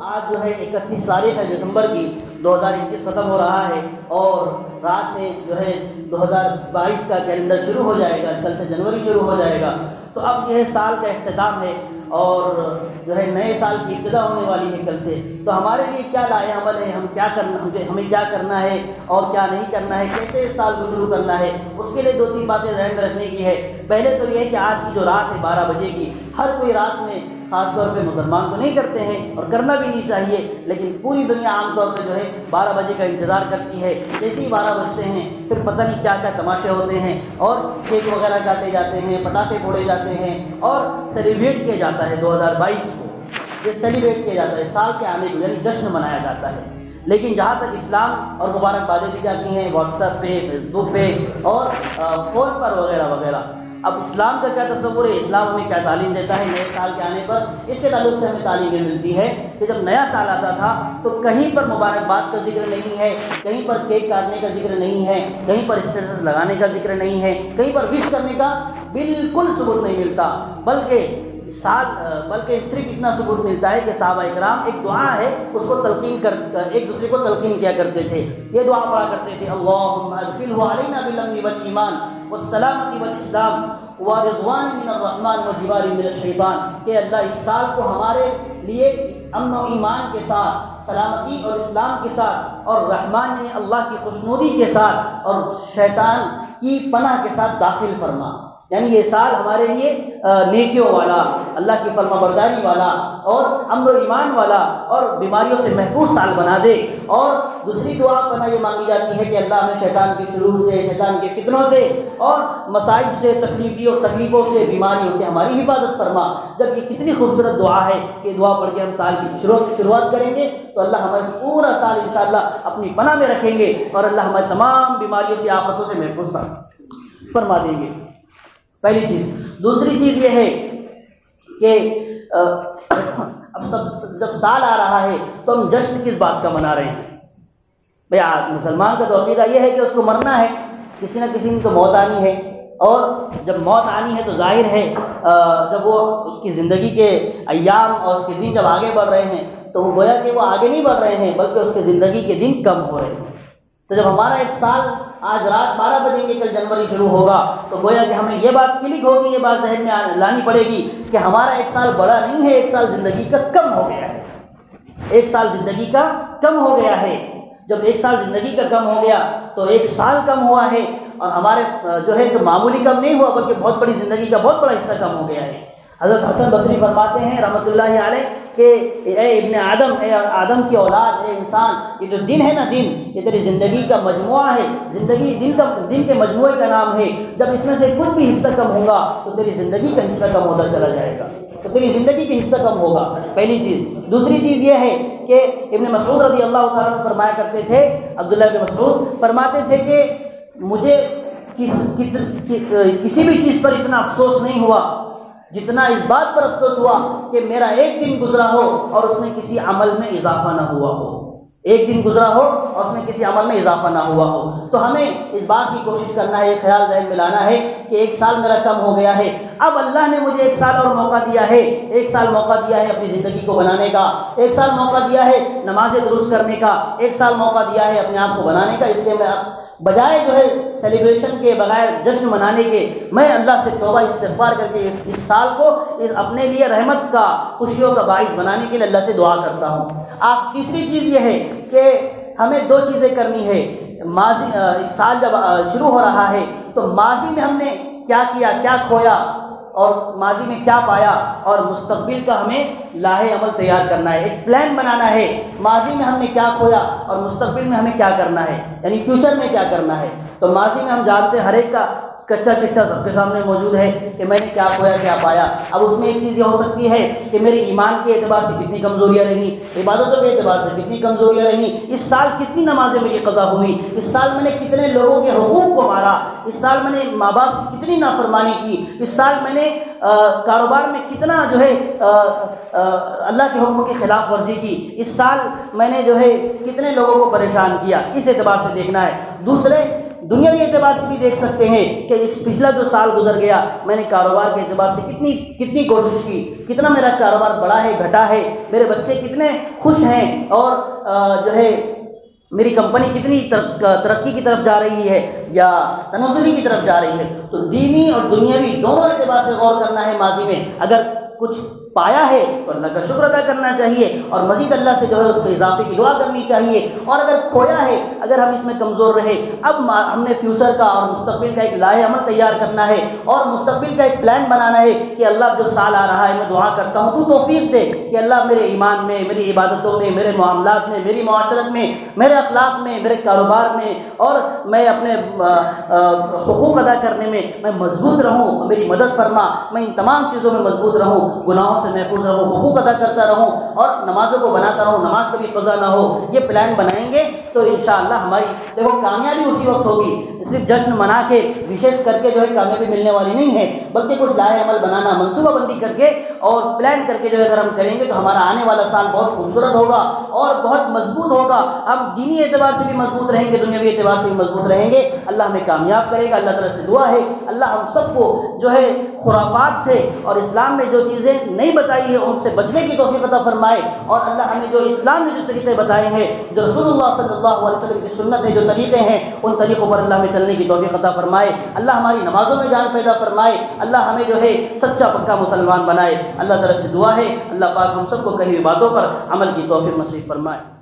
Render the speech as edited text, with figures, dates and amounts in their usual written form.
آج جو ہے 31 تاریخ ہے دسمبر کی 2021 ختم ہو رہا ہے، اور رات میں جو ہے 2022 کا کیلنڈر شروع ہو جائے گا، کل سے جنوری شروع ہو جائے گا۔ تو اب یہ سال کا اختتام ہے اور جو ہے نئے سال کی ابتدا ہونے والی ہے کل سے۔ تو ہمارے لیے کیا لائے عمل ہے، ہمیں کیا کرنا ہے اور کیا نہیں کرنا ہے، کیسے اس سال کو شروع کرنا ہے، اس کے لیے 2-3 باتیں ذہن میں رکھنے کی ہے۔ پہلے تو یہ ہے کہ آج کی جو رات ہے 12 بجے کی، ہر کوئی رات میں، خاص طور پہ مسلمان تو نہیں کرتے ہیں اور کرنا بھی نہیں چاہیے، لیکن پوری دنیا عام طور پہ جو ہے 12 بجے کا انتظار کرتی ہے۔ جیسے ہی 12 بجتے ہیں پھر پتہ نہیں کیا کیا تماشے ہوتے ہیں، اور کیک وغیرہ کاٹے جاتے ہیں، پٹاخے پھوڑے جاتے ہیں، اور سیلیبریٹ کیا جاتا ہے 2022 کو، یہ سیلیبریٹ کیا جاتا ہے سال کے آنے کو، یعنی جشن منایا جاتا ہے۔ لیکن جہاں تک اسلام اور مبارکبادیں دی جاتی ہیں واٹس ایپ پہ، فیس بک پہ اور فون پر وغیرہ وغیرہ، اب اسلام کا کیا تصور ہے، اسلام ہمیں کیا تعلیم دیتا ہے نئے سال کے آنے پر؟ اس کے تعلق سے ہمیں تعلیم یہ ملتی ہے کہ جب نیا سال آتا تھا تو کہیں پر مبارکباد کا ذکر نہیں ہے، کہیں پر کیک کاٹنے کا ذکر نہیں ہے، کہیں پر اسٹیٹس لگانے کا ذکر نہیں ہے، کہیں پر وش کرنے کا بالکل ثبوت نہیں ملتا، بلکہ صرف اتنا ثبوت ملتا ہے کہ صحابہ اکرام ایک دعا ہے اس کو ایک دوسرے کو تلقین کیا کرتے تھے، یہ دعا پڑھا کرتے تھے، اللہم ادخلہ علینا بالامن والایمان والسلامۃ والاسلام ورضوان من الرحمن وجوار من الشیطان، کہ اللہ اس سال کو ہمارے لیے امن و ایمان کے ساتھ، سلامتی اور اسلام کے ساتھ، اور رحمان یعنی اللہ کی خوشنودی کے ساتھ، اور شیطان کی پناہ کے ساتھ داخل فرما۔ یعنی یہ سال ہمارے لیے نیکیوں والا، اللہ کی فرما برداری والا اور امن و ایمان والا اور بیماریوں سے محفوظ سال بنا دے۔ اور دوسری دعا پناہ یہ مانگی جاتی ہے کہ اللہ ہمیں شیطان کے شرور سے، شیطان کے فتنوں سے اور مصائب سے، تکلیفوں سے، بیماریوں سے ہماری حفاظت فرما۔ جب یہ کتنی خوبصورت دعا ہے کہ دعا پڑھ کے ہم سال کی شروعات کریں گے تو اللہ ہمیں پورا سال انشاءاللہ اپنی پناہ میں رکھیں گے اور اللہ ہمیں تمام بیماریوں سے، آفتوں سے محفوظ فرما دیں گے، پہلی چیز۔ دوسری چیز یہ ہے کہ اب جب سال آ رہا ہے تو ہم جشن کس بات کا منا رہے ہیں؟ بھئی مسلمان کا تو عقیدہ یہ ہے کہ اس کو مرنا ہے، کسی نہ کسی کو موت آنی ہے، اور جب موت آنی ہے تو ظاہر ہے جب وہ اس کی زندگی کے ایام اور اس کے دن جب آگے بڑھ رہے ہیں تو وہ گویا کہ وہ آگے نہیں بڑھ رہے ہیں بلکہ اس کے زندگی کے دن کم ہو رہے ہیں۔ تو جب ہمارا ایک سال آج رات 12 بجے کے کل جنوری شروع ہوگا تو گویا کہ ہمیں یہ بات کلک ہوگی، یہ بات ذہن میں لانی پڑے گی کہ ہمارا ایک سال بڑا نہیں ہے، ایک سال زندگی کا کم ہو گیا ہے، ایک سال زندگی کا کم ہو گیا ہے۔ جب ایک سال زندگی کا کم ہو گیا تو ایک سال کم ہوا ہے، اور ہمارے جو ہے کہ معمولی کم نہیں ہوا بلکہ بہت بڑی زندگی کا بہت بڑا حصہ کم ہو گیا ہے۔ حضرت حسن بصری فرماتے ہیں رحمۃ اللہ علیہ کہ اے ابن آدم، اے آدم کی اولاد، اے انسان، یہ جو دن ہے نا، دن یہ تیری زندگی کا مجموعہ ہے، زندگی دن کے مجموعے کا نام ہے، جب اس میں سے کچھ بھی حصہ کم ہوگا تو تیری زندگی کا حصہ کم ہوتا چلا جائے گا، تو تیری زندگی کا حصہ کم ہوگا، پہلی چیز۔ دوسری چیز یہ ہے کہ ابن مسعود رضی اللہ تعالیٰ عنہ فرمایا کرتے تھے، عبداللہ بن مسعود فرماتے تھے کہ مجھے کسی بھی چیز پر اتنا افسوس نہیں ہوا جتنا اس بات پر افسوس ہوا کہ میرا ایک دن گزرا ہو اور اس میں کسی عمل میں اضافہ نہ ہوا ہو، ایک دن گزرا ہو اور اس میں کسی عمل میں اضافہ نہ ہوا ہو۔ تو ہمیں اس بات کی کوشش کرنا ہے، خیال ذہن میں لانا ہے کہ ایک سال میرا کم ہو گیا ہے، اب اللہ نے مجھے ایک سال اور موقع دیا ہے، ایک سال موقع دیا ہے اپنی زندگی کو بنانے کا، ایک سال موقع دیا ہے نمازیں درست کرنے کا، ایک سال موقع دیا ہے اپنے آپ کو بنانے کا۔ اس لیے میں بجائے جو ہے سیلیبریشن کے، بغیر جشن منانے کے، میں اللہ سے توبہ استغفار کر کے اس سال کو اپنے لیے رحمت کا، خوشیوں کا باعث بنانے کے لیے اللہ سے دعا کرتا ہوں۔ تیسری چیز یہ ہے کہ ہمیں 2 چیزیں کرنی ہے۔ سال جب شروع ہو رہا ہے تو ماضی میں ہم نے کیا کیا، کیا کھویا، اور ماضی میں کیا پایا، اور مستقبل کا ہمیں لاہے عمل تیار کرنا ہے، ایک پلان بنانا ہے، ماضی میں ہم نے کیا کھویا اور مستقبل میں ہمیں کیا کرنا ہے، یعنی فیوچر میں کیا کرنا ہے۔ تو ماضی میں ہم جانتے ہیں ہر ایک کا کچا چٹا سب کے سامنے موجود ہے کہ میں نے کیا کھویا، کیا پایا۔ اب اس میں ایک چیز یہ ہو سکتی ہے کہ میری ایمان کے اعتبار سے کتنی کمزوریاں رہیں، عبادتوں کے اعتبار سے کتنی کمزوریاں رہیں، اس سال کتنی نمازیں میری قضا ہوئی، اس سال میں نے کتنے لوگوں کے حقوق کو مارا، اس سال میں نے ماں باپ کی کتنی نافرمانی کی، اس سال میں نے کاروبار میں کتنا جو ہے اللہ کے حکم کی خلاف ورزی کی، اس سال میں نے جو ہے کتنے لوگوں کو پریشان کیا، اس اعتبار سے دیکھنا ہے۔ دوسرے دنیاوی اعتبار سے بھی دیکھ سکتے ہیں کہ اس پچھلا جو سال گزر گیا میں نے کاروبار کے اعتبار سے کتنی کوشش کی، کتنا میرا کاروبار بڑا ہے گھٹا ہے، میرے بچے کتنے خوش ہیں، اور جو ہے میری کمپنی کتنی ترقی کی طرف جا رہی ہے یا تنزلی کی طرف جا رہی ہے۔ تو دینی اور دنیاوی دونوں اعتبار سے غور کرنا ہے ماضی میں، اگر کچھ پایا ہے تو اللہ کا شکر ادا کرنا چاہیے اور مزید اللہ سے جو ہے اس پہ اضافے کی دعا کرنی چاہیے، اور اگر کھویا ہے، اگر ہم اس میں کمزور رہے، اب ہم نے فیوچر کا اور مستقبل کا ایک لاہ عمل تیار کرنا ہے اور مستقبل کا ایک پلان بنانا ہے کہ اللہ جو سال آ رہا ہے میں دعا کرتا ہوں تو توفیق دے کہ اللہ میرے ایمان میں، میری عبادتوں میں، میرے معاملات میں، میری معاشرت میں، میرے اخلاق میں، میرے کاروبار میں، اور میں اپنے حقوق ادا کرنے میں میں مضبوط رہوں، میری مدد فرما، میں ان تمام چیزوں میں مضبوط رہوں، گناہوں سے محفوظ رہوں، حقوق ادا کرتا رہوں اور نمازوں کو بناتا رہوں، نماز کبھی قضا نہ ہو۔ یہ پلان بنائیں گے تو انشاءاللہ ہماری دیکھو کامیابی اسی وقت ہوگی، صرف جشن منا کے وشیش کر کے جو ہے کامیابی ملنے والی نہیں ہے، بلکہ کچھ لاہ عمل بنانا، منصوبہ بندی کر کے اور پلان کر کے جو ہے اگر ہم کریں گے تو ہمارا آنے والا سال بہت خوبصورت ہوگا اور بہت مضبوط ہوگا، ہم دینی اعتبار سے بھی مضبوط رہیں گے، دنیاوی اعتبار سے بھی مضبوط رہیں گے۔ اللہ ہمیں کامیاب کرے گا۔ اللہ تعالیٰ سے دعا ہے اللہ ہم سب کو جو ہے خرافات سے اور اسلام میں جو چیزیں نہیں بتائی ہے ان سے بچنے کی توفیق عطا فرمائے، اور اللہ ہمیں جو اسلام میں جو طریقے بتائے ہیں، جو رسول اللہ صلی اللہ علیہ وسلم کی سنت ہے، جو طریقے ہیں، ان طریقوں پر اللہ ہمیں چلنے کی توفیق عطا فرمائے۔ اللہ ہماری نمازوں میں جان پیدا فرمائے، اللہ ہمیں جو ہے سچا پکا مسلمان بنائے۔ اللہ تعالیٰ سے دعا ہے اللہ پاک ہم سب کو کہی ہوئی باتوں پر عمل کی توفیق نصیب فرمائے۔